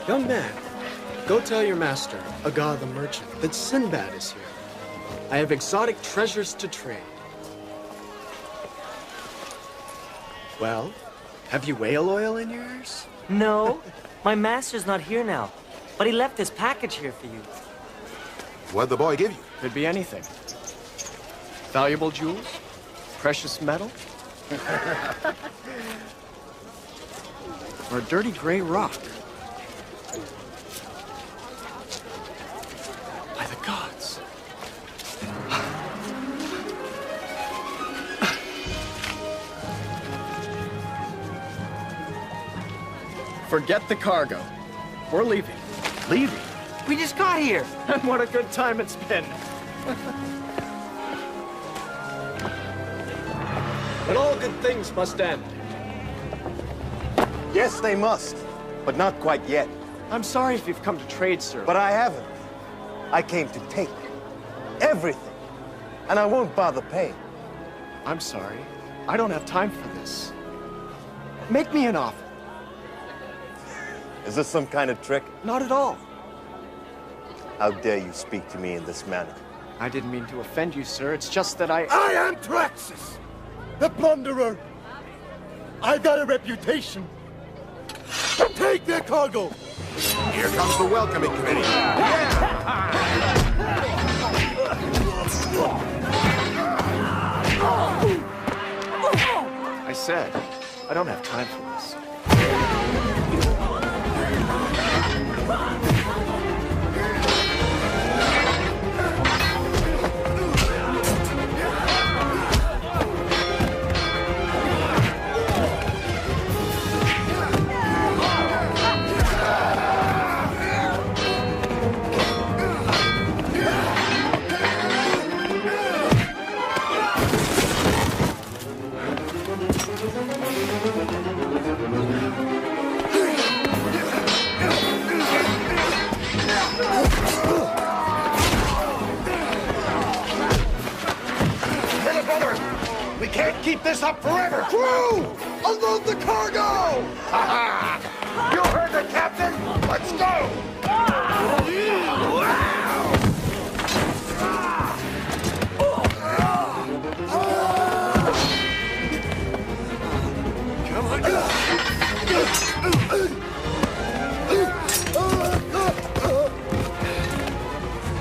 Young man, go tell your master, Aga the merchant, that Sinbad is here. I have exotic treasures to trade. Well, have you whale oil in your ears? No, my master's not here now, but he left this package here for you. What'd the boy give you? Could be anything. Valuable jewels? Precious metal? Or a dirty gray rock? By the gods. Forget the cargo. We're leaving. Leaving? We just got here. And what a good time it's been. But all good things must end. Yes, they must, but not quite yet. I'm sorry if you've come to trade, sir. But I haven't. I came to take everything, and I won't bother paying. I'm sorry. I don't have time for this. Make me an offer. Is this some kind of trick? Not at all. How dare you speak to me in this manner? I didn't mean to offend you, sir. It's just that I am Traxxas, the plunderer. I've got a reputation. Take their cargo. Here comes the welcoming committee. I said, I don't have time for this. We can't keep this up forever! Crew, unload the cargo! Ha ha! You heard the captain! Let's go! Come on!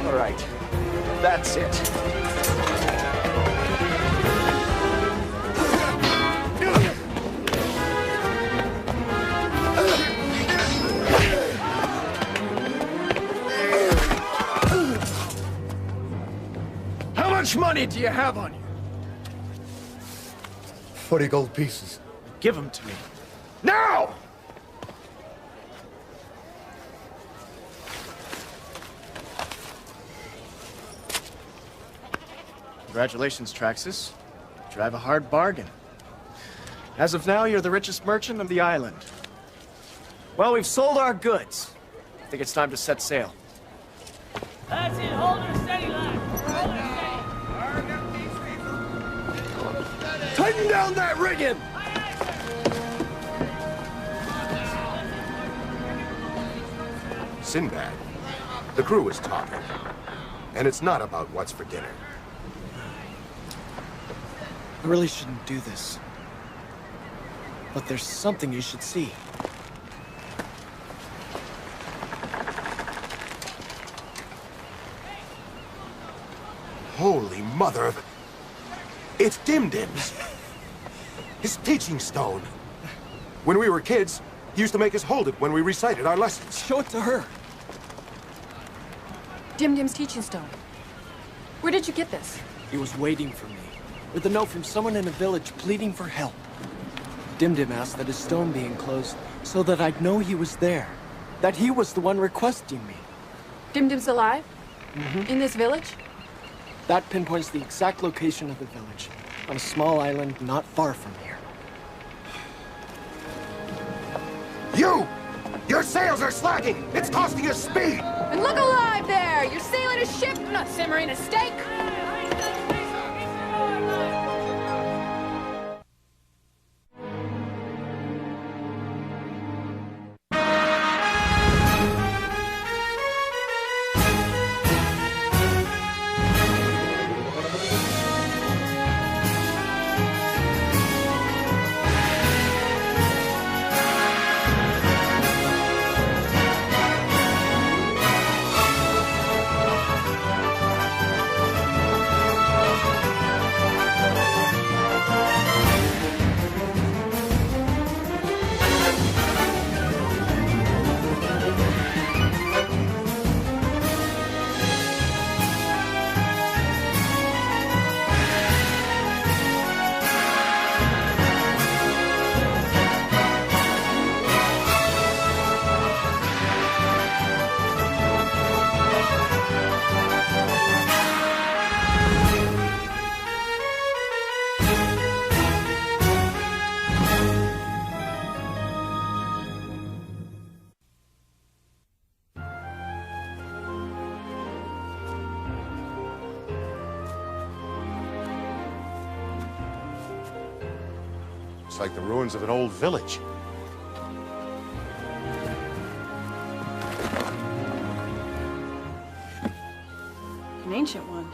All right. That's it. How much money do you have on you? 40 gold pieces. Give them to me. Now! Congratulations, Traxxas. You drive a hard bargain. As of now, you're the richest merchant of the island. Well, we've sold our goods. I think it's time to set sail. That's it. Hold her steady, lad. Hold her steady. Tighten down that rigging! Sinbad, the crew is talking. And it's not about what's for dinner. I really shouldn't do this. But there's something you should see. Holy mother of... It's Dimdim's. His teaching stone. When we were kids, he used to make us hold it when we recited our lessons. Show it to her. Dimdim's teaching stone. Where did you get this? He was waiting for me, with a note from someone in a village pleading for help. Dimdim asked that his stone be enclosed so that I'd know he was there, that he was the one requesting me. Dimdim's alive? In this village? That pinpoints the exact location of the village, on a small island not far from here. You! Your sails are slacking! It's costing us speed! And look alive there! You're sailing a ship, not simmering a steak! Looks like the ruins of an old village. An ancient one.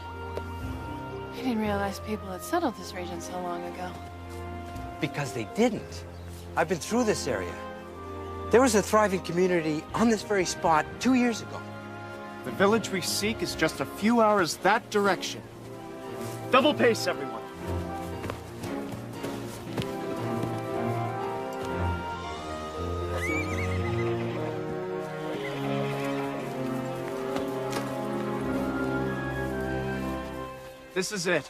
I didn't realize people had settled this region so long ago. Because they didn't. I've been through this area. There was a thriving community on this very spot 2 years ago. The village we seek is just a few hours that direction. Double pace, everyone. This is it.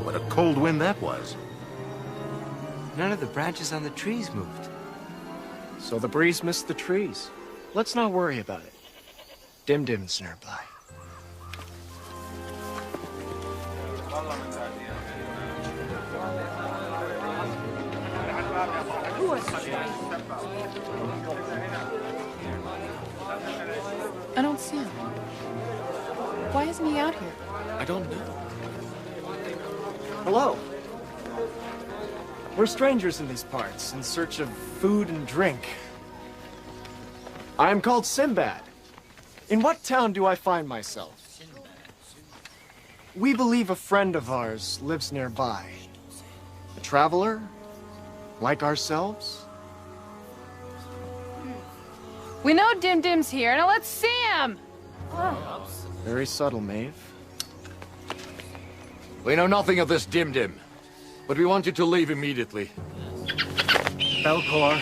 What a cold wind that was. None of the branches on the trees moved. So the breeze missed the trees. Let's not worry about it. Dim-dim's nearby. I don't see him. Why isn't he out here? I don't know. Hello. We're strangers in these parts, in search of food and drink. I am called Sinbad. In what town do I find myself? We believe a friend of ours lives nearby. A traveler, like ourselves. We know Dim Dim's here. Now let's see him! Very subtle, Maeve. We know nothing of this Dim-Dim, but we want you to leave immediately. Belcor,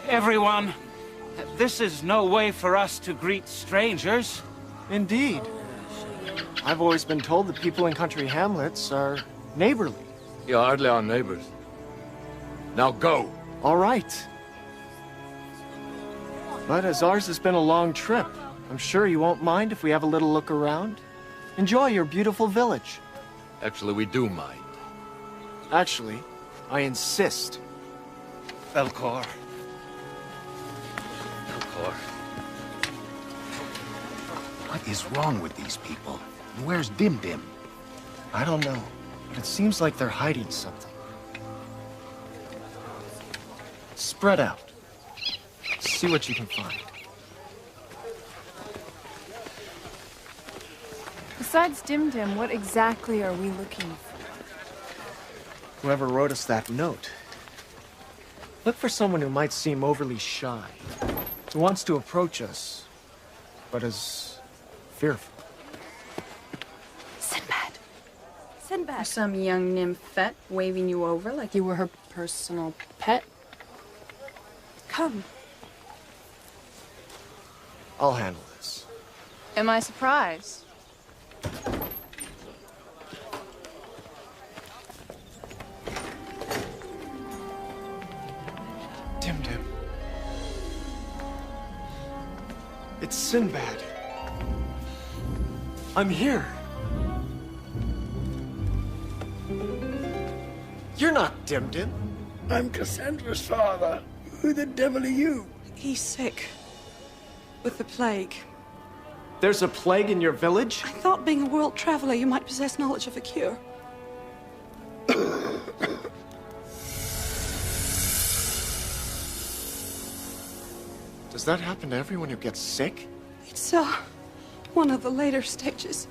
everyone, this is no way for us to greet strangers. Indeed. I've always been told that people in country hamlets are neighborly. You hardly are neighbors. Now go. All right. But as ours has been a long trip, I'm sure you won't mind if we have a little look around. Enjoy your beautiful village. Actually, we do mind. Actually, I insist. Belcor. Belcor. What is wrong with these people? And where's Dim-Dim? I don't know, but it seems like they're hiding something. Spread out. See what you can find. Besides Dim Dim, what exactly are we looking for? Whoever wrote us that note. Look for someone who might seem overly shy, who wants to approach us, but is fearful. Sinbad. Sinbad. Some young nymphette waving you over like you were her personal pet. Come. I'll handle this. Am I surprised? Dim-Dim. It's Sinbad. I'm here. You're not Dim-Dim. I'm Cassandra's father. Who the devil are you? He's sick. With the plague. There's a plague in your village? I thought being a world traveler, you might possess knowledge of a cure. Does that happen to everyone who gets sick? It's, one of the later stages.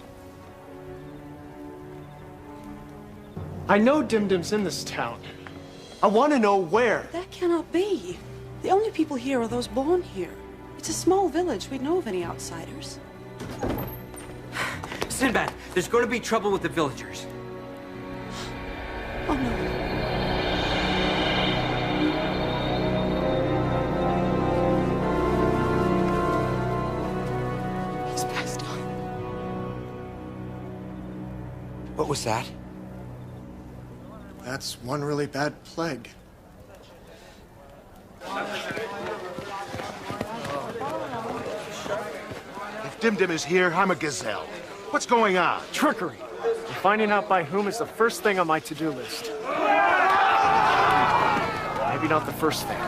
I know Dim-Dim's in this town. I want to know where. That cannot be. The only people here are those born here. It's a small village. We'd know of any outsiders. Sinbad, there's going to be trouble with the villagers. Oh, no. He's passed on. What was that? That's one really bad plague. If Dim-Dim is here, I'm a gazelle. What's going on? Trickery. And finding out by whom is the first thing on my to-do list. Maybe not the first thing.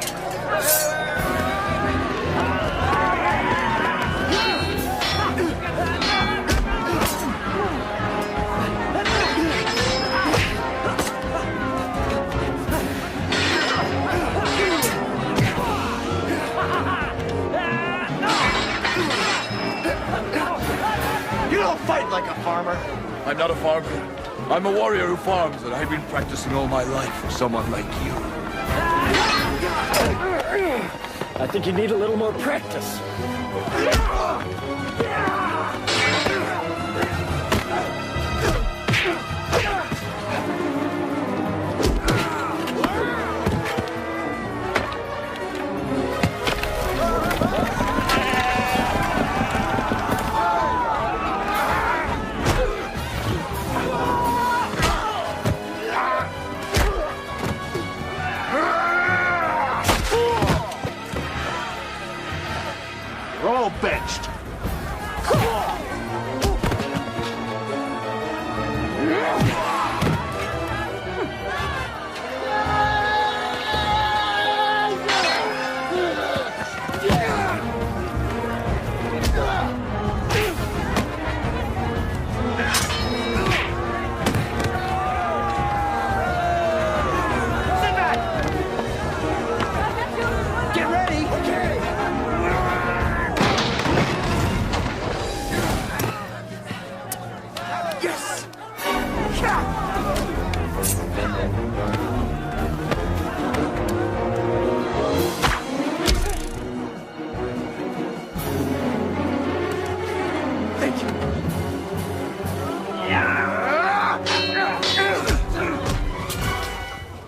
I'm a warrior who farms, and I've been practicing all my life for someone like you. I think you need a little more practice. We're all benched.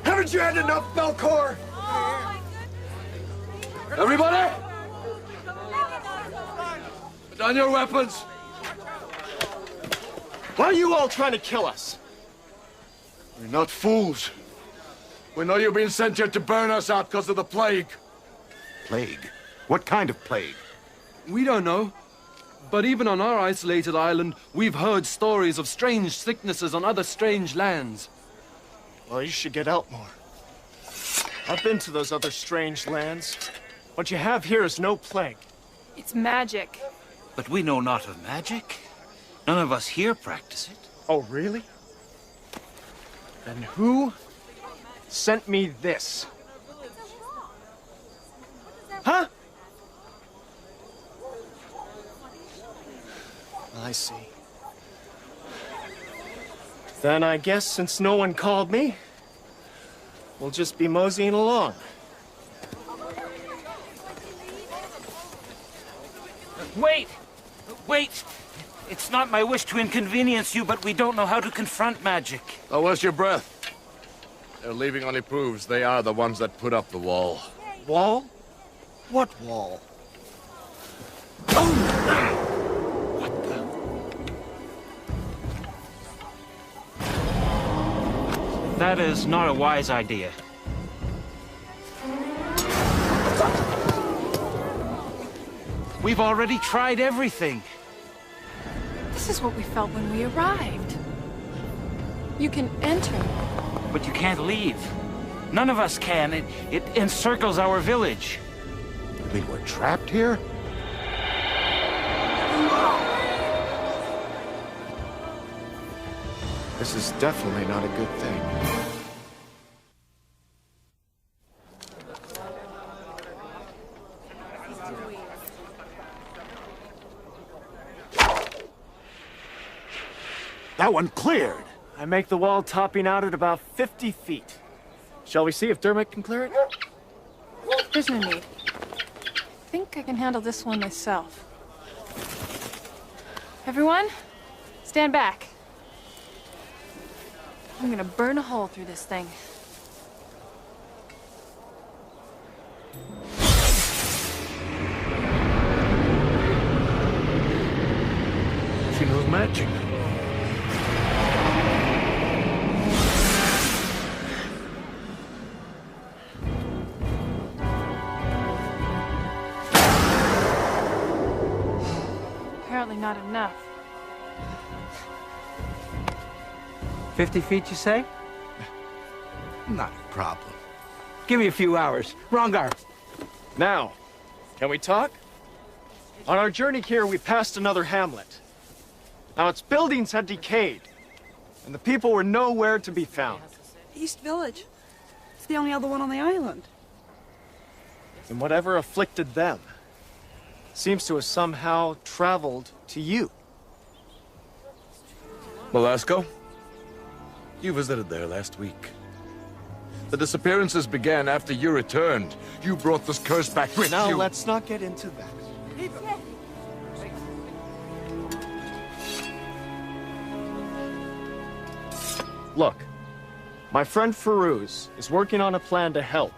Haven't you had enough, Belcor? Everybody! Put down your weapons! Why are you all trying to kill us? We're not fools. We know you've been sent here to burn us out because of the plague. Plague? What kind of plague? We don't know. But even on our isolated island, we've heard stories of strange sicknesses on other strange lands. Well, you should get out more. I've been to those other strange lands. What you have here is no plague. It's magic. But we know not of magic. None of us here practice it. Oh, really? Then who sent me this? Huh? I see. Then I guess since no one called me, we'll just be moseying along. Wait! Wait! It's not my wish to inconvenience you, but we don't know how to confront magic. Oh, where's your breath? Their leaving only proves they are the ones that put up the wall. Wall? What wall? That is not a wise idea. We've already tried everything. This is what we felt when we arrived. You can enter. But you can't leave. None of us can. It encircles our village. You mean we're trapped here? This is definitely not a good thing. That one cleared. I make the wall topping out at about 50 feet. Shall we see if Dermot can clear it? There's no need. I think I can handle this one myself. Everyone, stand back. I'm gonna burn a hole through this thing. She knows magic. Apparently not enough. 50 feet, you say? Not a problem. Give me a few hours. Rongar. Now, can we talk? On our journey here, we passed another hamlet. Now, its buildings had decayed, and the people were nowhere to be found. East Village. It's the only other one on the island. And whatever afflicted them seems to have somehow traveled to you. Velasco, You visited there last week. The disappearances began after you returned. You brought this curse back with you. Now let's not get into that. Look, my friend Firuz is working on a plan to help.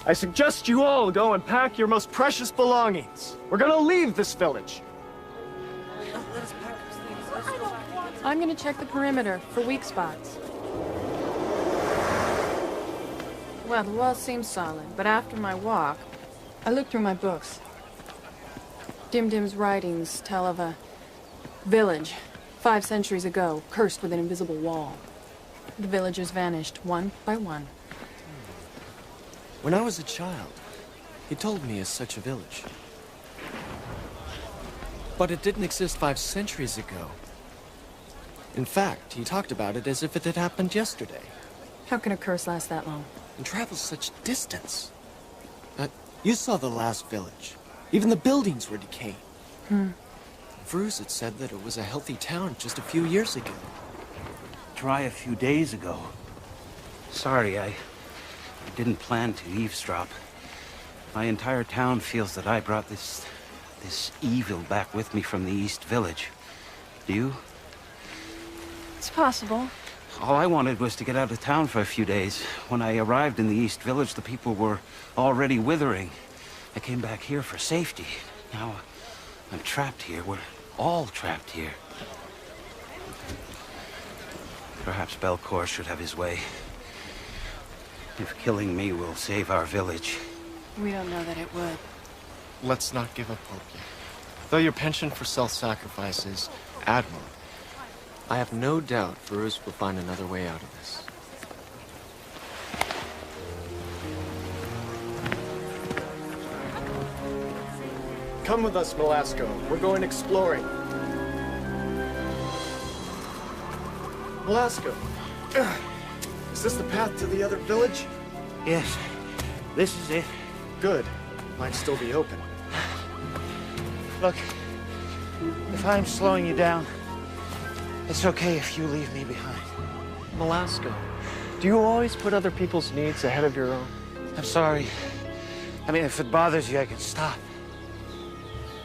I suggest you all go and pack your most precious belongings. We're gonna leave this village. I'm gonna check the perimeter for weak spots. Well, the wall seems solid, but after my walk, I looked through my books. Dimdim's writings tell of a village 5 centuries ago, cursed with an invisible wall. The villagers vanished one by one. When I was a child, he told me of such a village. But it didn't exist 5 centuries ago. In fact, he talked about it as if it had happened yesterday. How can a curse last that long? And travel such distance. You saw the last village. Even the buildings were decaying. Firuz had said that it was a healthy town just a few years ago. Try a few days ago. Sorry, I didn't plan to eavesdrop. My entire town feels that I brought this evil back with me from the East Village. Do you? It's possible. All I wanted was to get out of town for a few days. When I arrived in the East Village, the people were already withering. I came back here for safety. Now, I'm trapped here. We're all trapped here. Perhaps Belcor should have his way. If killing me will save our village. We don't know that it would. Let's not give up hope yet. Though your penchant for self-sacrifice is admirable, I have no doubt Firuz will find another way out of this. Come with us, Melasco. We're going exploring. Melasco, is this the path to the other village? Yes, this is it. Good. Might still be open. Look, if I'm slowing you down, it's okay if you leave me behind. Melasco, do you always put other people's needs ahead of your own? I'm sorry. I mean, if it bothers you, I can stop.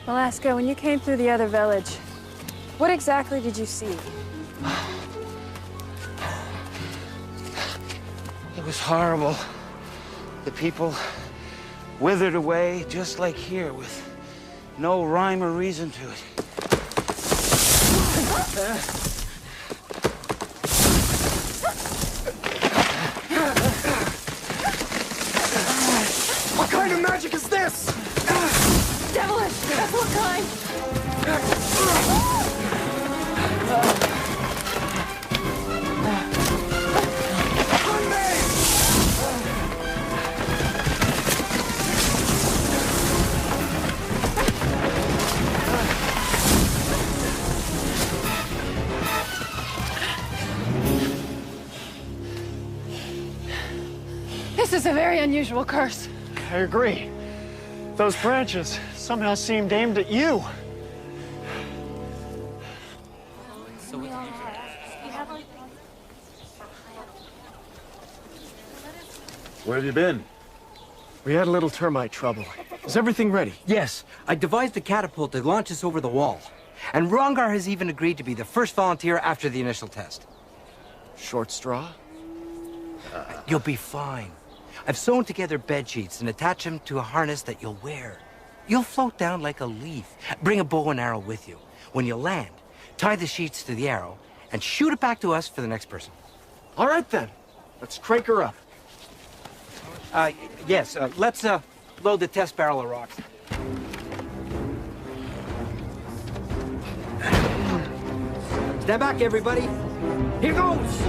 Melasco, when you came through the other village, what exactly did you see? It was horrible. The people withered away just like here with no rhyme or reason to it. What kind of magic is this? Devilish! That's what kind? This is a very unusual curse. I agree. Those branches somehow seemed aimed at you. Where have you been? We had a little termite trouble. Is everything ready? Yes. I devised a catapult to launch us over the wall. And Rongar has even agreed to be the first volunteer after the initial test. Short straw? You'll be fine. I've sewn together bed sheets and attached them to a harness that you'll wear. You'll float down like a leaf. Bring a bow and arrow with you. When you land, tie the sheets to the arrow and shoot it back to us for the next person. All right, then. Let's crank her up. Yes, let's load the test barrel of rocks. Stand back, everybody. Here goes!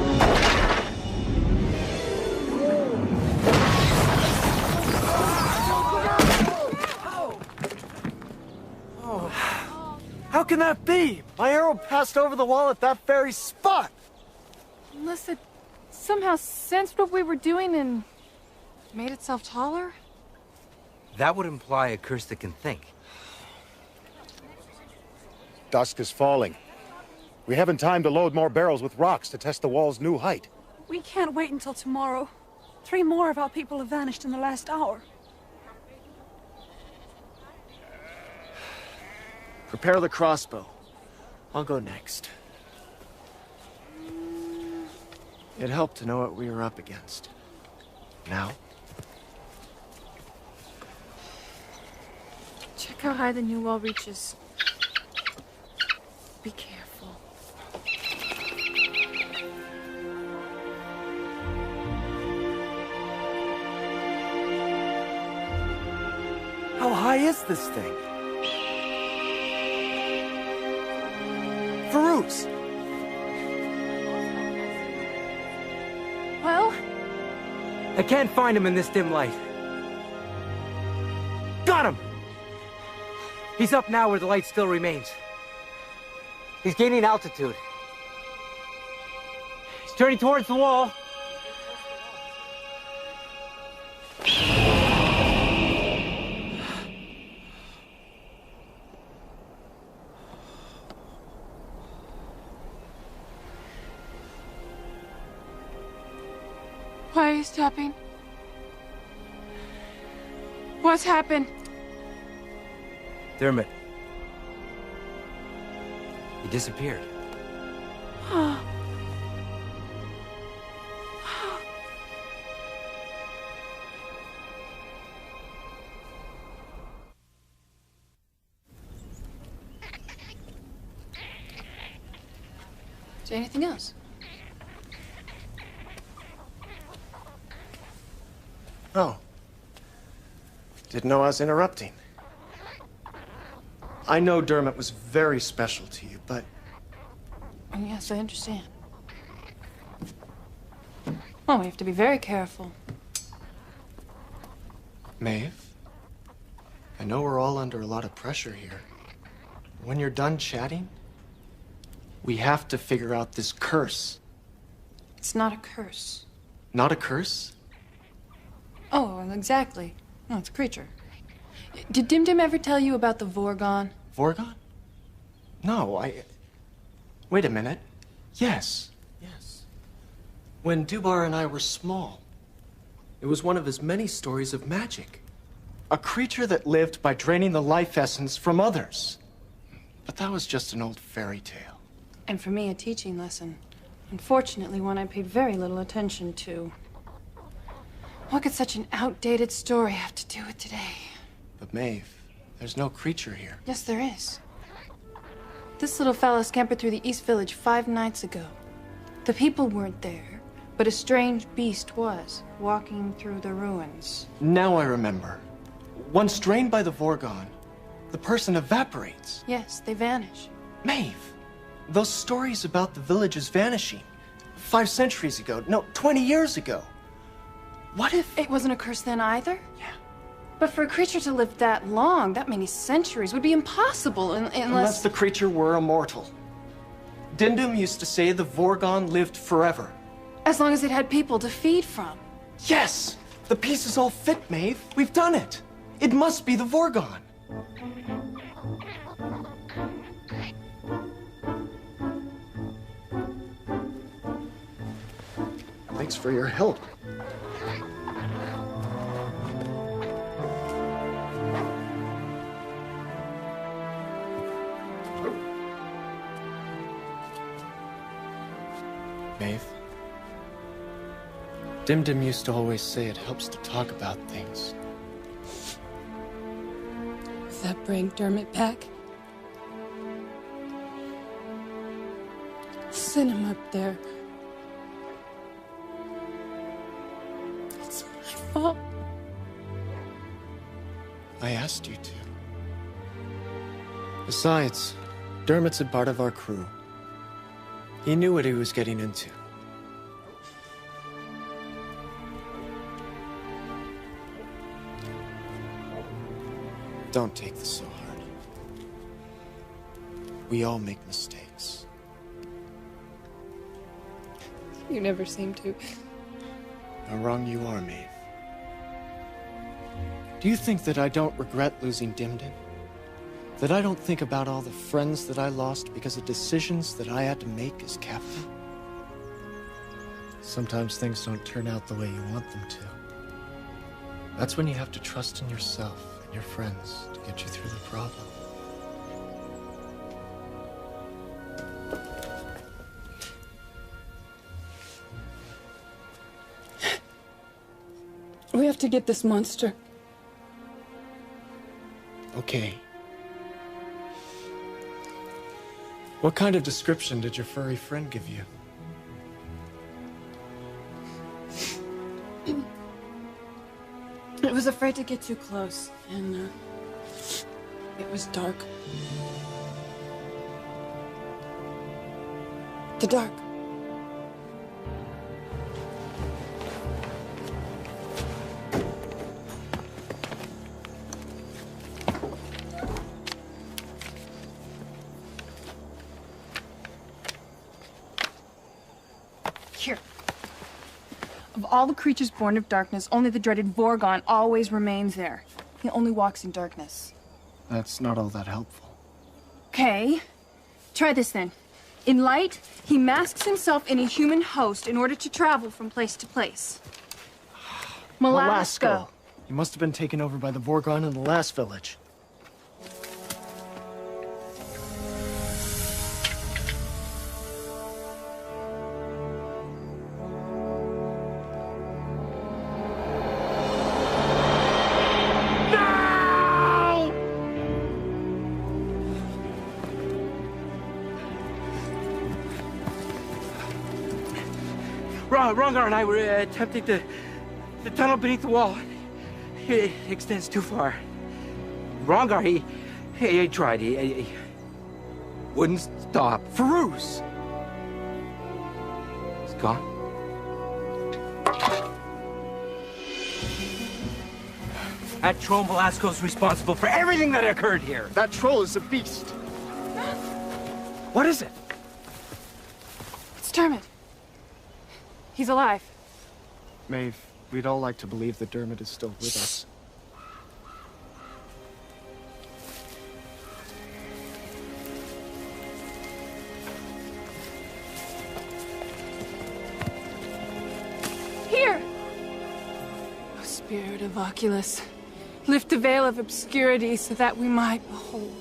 How can that be? My arrow passed over the wall at that very spot. Unless it somehow sensed what we were doing and made itself taller? That would imply a curse that can think. Dusk is falling. We haven't time to load more barrels with rocks to test the wall's new height. We can't wait until tomorrow. 3 more of our people have vanished in the last hour. Prepare the crossbow. I'll go next. It helped to know what we were up against. Now? Check how high the new wall reaches. Be careful. How high is this thing? Farouz! Well? I can't find him in this dim light. Got him! He's up now where the light still remains. He's gaining altitude. He's turning towards the wall. Why are you stopping? What's happened? Dermot. He disappeared. Is there anything else? Oh. Didn't know I was interrupting. I know Dermot was very special to you, but... Oh, yes, I understand. Well, we have to be very careful. Maeve, I know we're all under a lot of pressure here. When you're done chatting, we have to figure out this curse. It's not a curse. Not a curse? Oh, well, exactly. No, it's a creature. Did Dim Dim ever tell you about the Vorgon? Vorgon? No, Wait a minute. Yes. When Dubar and I were small, it was one of his many stories of magic. A creature that lived by draining the life essence from others. But that was just an old fairy tale. And for me, a teaching lesson. Unfortunately, one I paid very little attention to. What could such an outdated story have to do with today? But Maeve, there's no creature here. Yes, there is. This little fella scampered through the East Village 5 nights ago. The people weren't there, but a strange beast was, walking through the ruins. Now I remember. Once drained by the Vorgon, the person evaporates. Yes, they vanish. Maeve, those stories about the villages vanishing, 5 centuries ago, no, 20 years ago. What if... It wasn't a curse then either? Yeah. But for a creature to live that long, that many centuries, would be impossible unless the creature were immortal. Dindum used to say the Vorgon lived forever. As long as it had people to feed from. Yes! The pieces all fit, Maeve. We've done it. It must be the Vorgon. Thanks for your help. Maeve, Dim Dim used to always say it helps to talk about things. Does that bring Dermot back? Send him up there. It's my fault. I asked you to. Besides, Dermot's a part of our crew. He knew what he was getting into. Don't take this so hard. We all make mistakes. You never seem to. How wrong you are, Maeve. Do you think that I don't regret losing Dim Dim? That I don't think about all the friends that I lost because of decisions that I had to make as captain. Sometimes things don't turn out the way you want them to. That's when you have to trust in yourself and your friends to get you through the problem. We have to get this monster. Okay. What kind of description did your furry friend give you? It was afraid to get too close, and it was dark. The dark. Here. Of all the creatures born of darkness, only the dreaded Vorgon always remains there. He only walks in darkness. That's not all that helpful. Okay. Try this then. In light, he masks himself in a human host in order to travel from place to place. Melasco. You must have been taken over by the Vorgon in the last village. Rongar and I were attempting to tunnel beneath the wall. It extends too far. Rongar, he tried. He wouldn't stop. Farouz! He's gone. That troll Melasco's responsible for everything that occurred here. That troll is a beast. What is it? It's Dermot. He's alive. Maeve, we'd all like to believe that Dermot is still with us. Here! O Spirit of Oculus, lift the veil of obscurity so that we might behold.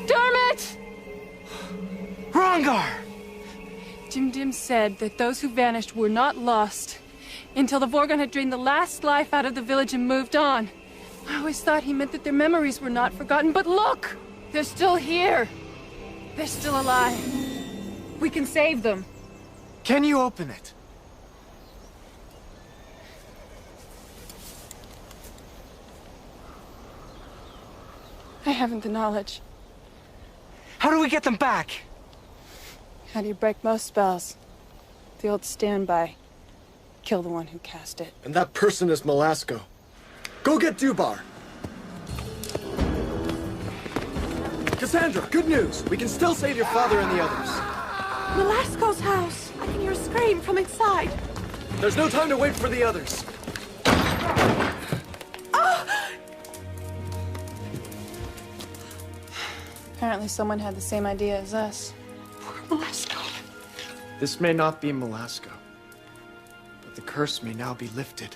Dermot! Rongar! Dim said that those who vanished were not lost until the Vorgon had drained the last life out of the village and moved on. I always thought he meant that their memories were not forgotten, but look! They're still here. They're still alive. We can save them. Can you open it? I haven't the knowledge. How do we get them back? How do you break most spells? The old standby. Kill the one who cast it. And that person is Melasco. Go get Dubar. Cassandra, good news. We can still save your father and the others. Melasco's house. I can hear a scream from inside. There's no time to wait for the others. Apparently someone had the same idea as us. Poor Melasco. This may not be Melasco, but the curse may now be lifted.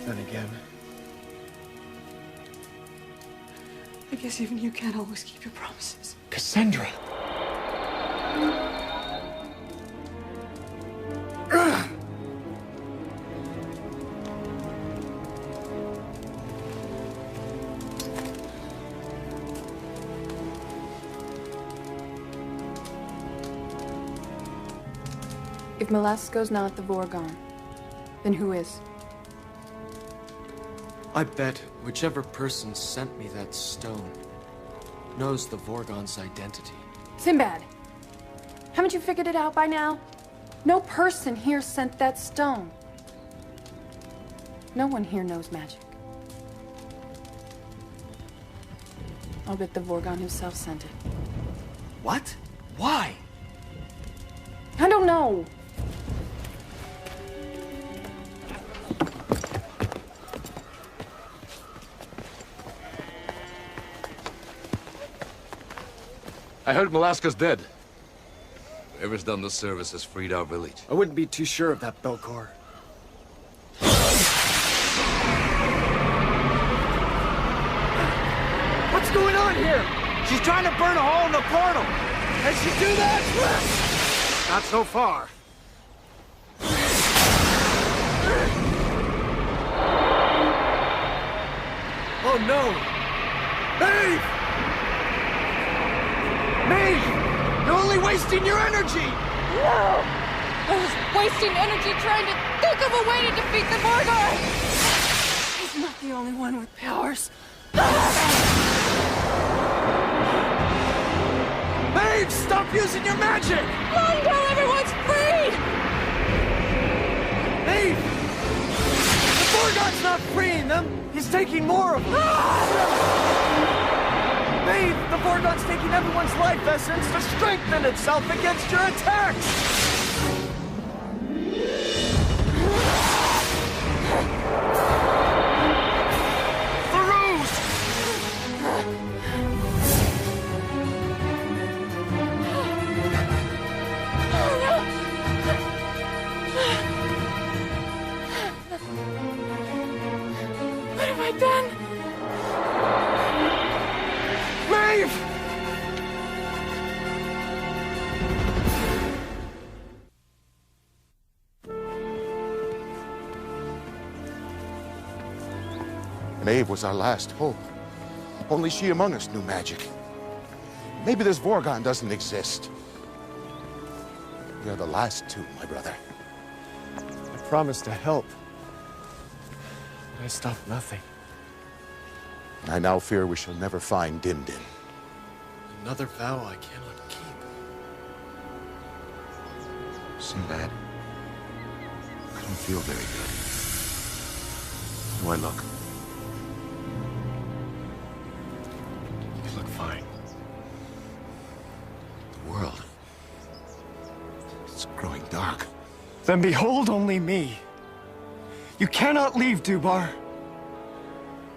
Then again, I guess even you can't always keep your promises. Cassandra! If Melasco's not the Vorgon, then who is? I bet whichever person sent me that stone knows the Vorgon's identity. Sinbad! Haven't you figured it out by now? No person here sent that stone. No one here knows magic. I'll bet the Vorgon himself sent it. What? Why? no! I heard Malaska's dead. Whoever's done the service has freed our village. I wouldn't be too sure of that, Belcor. What's going on here? She's trying to burn a hole in the portal. Can she do that? Not so far. Oh no! Maeve! Maeve! You're only wasting your energy! No! I was wasting energy trying to think of a way to defeat the Vorgar! He's not the only one with powers. Maeve, stop using your magic! Not until everyone's freed! Maeve! The Vorgon's not freeing them! He's taking more of them! Maeve, the Vorgon's taking everyone's life essence to strengthen itself against your attacks! What have I done? Maeve! Maeve was our last hope. Only she among us knew magic. Maybe this Vorgon doesn't exist. We are the last two, my brother. I promised to help. I stopped nothing. I now fear we shall never find Dimdim. Another vow I cannot keep. Sinbad, I don't feel very good. How do I look? You look fine. The world. It's growing dark. Then behold only me. You cannot leave, Dubar.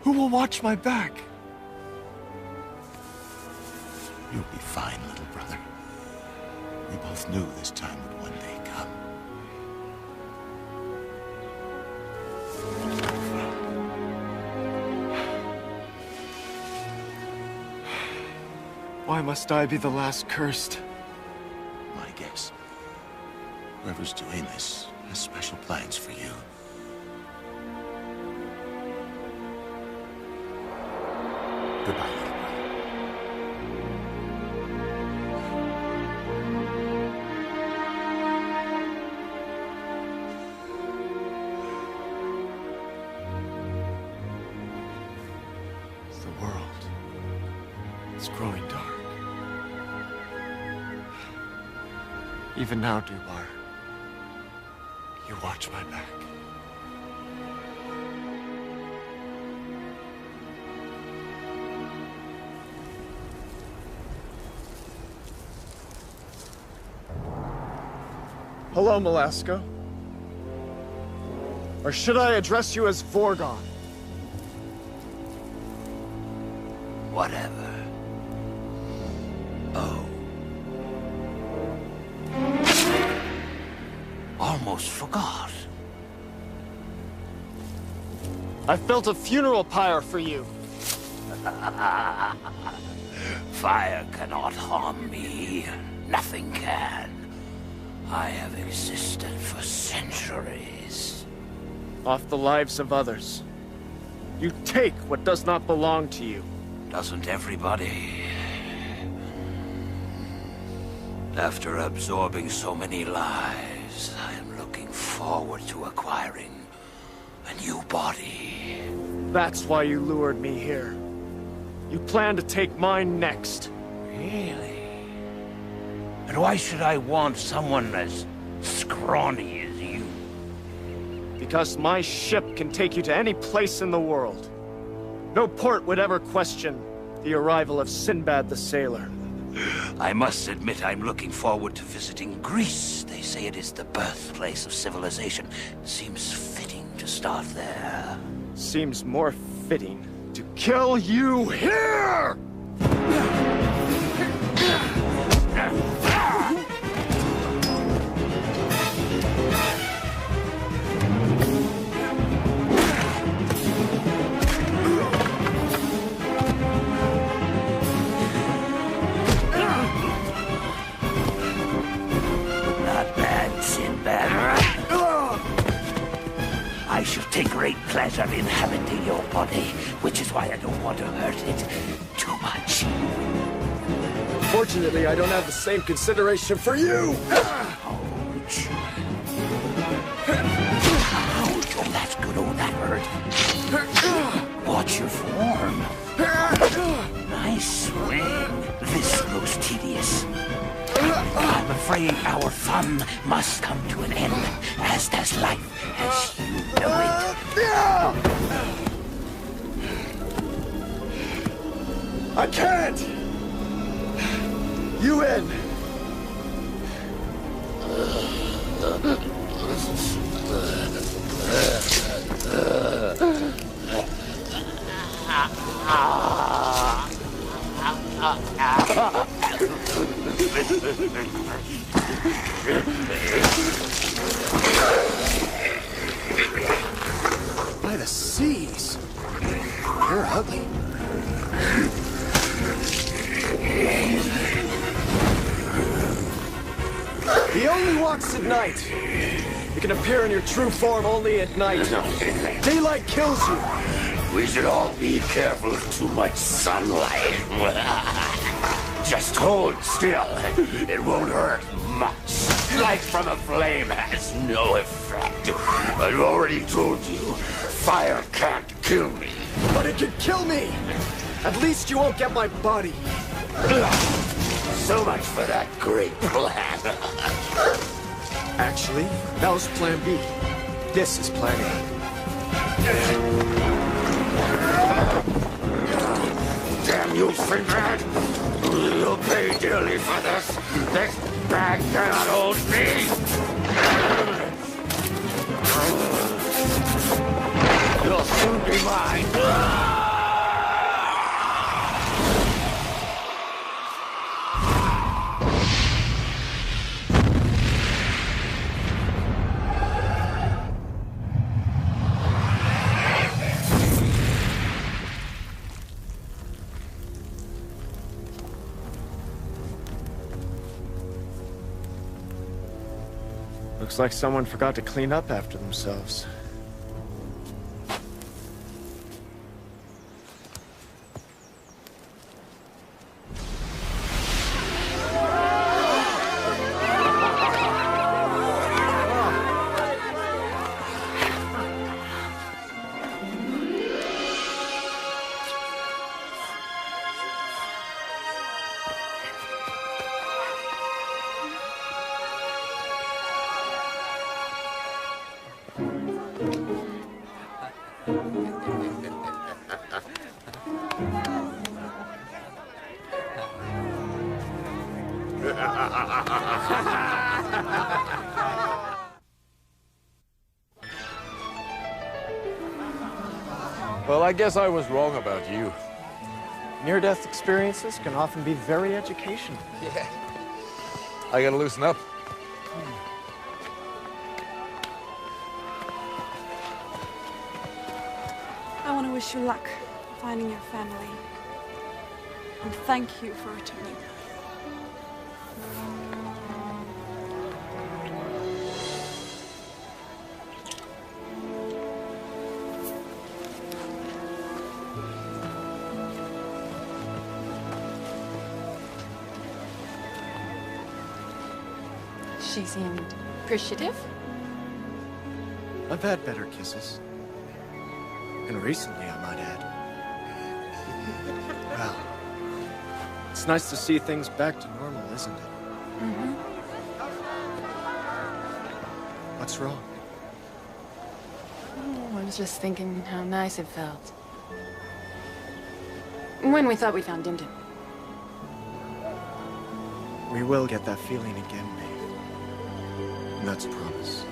Who will watch my back? You'll be fine, little brother. We both knew this time would one day come. Why must I be the last cursed? My guess. Whoever's doing this has special plans for you. Goodbye, little brother. The world is growing dark. Even now, Dubar, you watch my back. Hello, Malaska. Or should I address you as Vorgon? Whatever. Oh. Almost forgot. I've built a funeral pyre for you. Fire cannot harm me. Nothing can. I have existed for centuries. Off the lives of others. You take what does not belong to you. Doesn't everybody? After absorbing so many lives, I am looking forward to acquiring a new body. That's why you lured me here. You plan to take mine next. Really? And why should I want someone as scrawny as you? Because my ship can take you to any place in the world. No port would ever question the arrival of Sinbad the sailor. I must admit I'm looking forward to visiting Greece. They say it is the birthplace of civilization. Seems fitting to start there. Seems more fitting to kill you here! I shall take great pleasure in inhabiting your body, which is why I don't want to hurt it too much. Fortunately, I don't have the same consideration for you! Ouch. Ouch. Oh, that's good. Oh, that hurt. Watch your form. Nice swing. This grows tedious. I'm afraid our fun must come to an end, as does life, as you know it. I can't! You in! By the seas. You're ugly. He only walks at night. You can appear in your true form only at night. Daylight kills you. We should all be careful of too much sunlight. Just hold still. It won't hurt much. Light from a flame has no effect. I've already told you, fire can't kill me. But it can kill me! At least you won't get my body. So much for that great plan. Actually, that was plan B. This is plan A. Damn you, Sinbad! You'll pay dearly for this. This bag cannot hold me. You'll soon be mine. Looks like someone forgot to clean up after themselves. Well, I guess I was wrong about you. Near-death experiences can often be very educational. Yeah. I gotta loosen up. I want to wish you luck finding your family. And thank you for returning. She seemed appreciative. I've had better kisses. And recently, I might add. Well, it's nice to see things back to normal, isn't it? Mm-hmm. What's wrong? Oh, I was just thinking how nice it felt. When we thought we found Dim Dim. We will get that feeling again, Maeve. And that's a promise.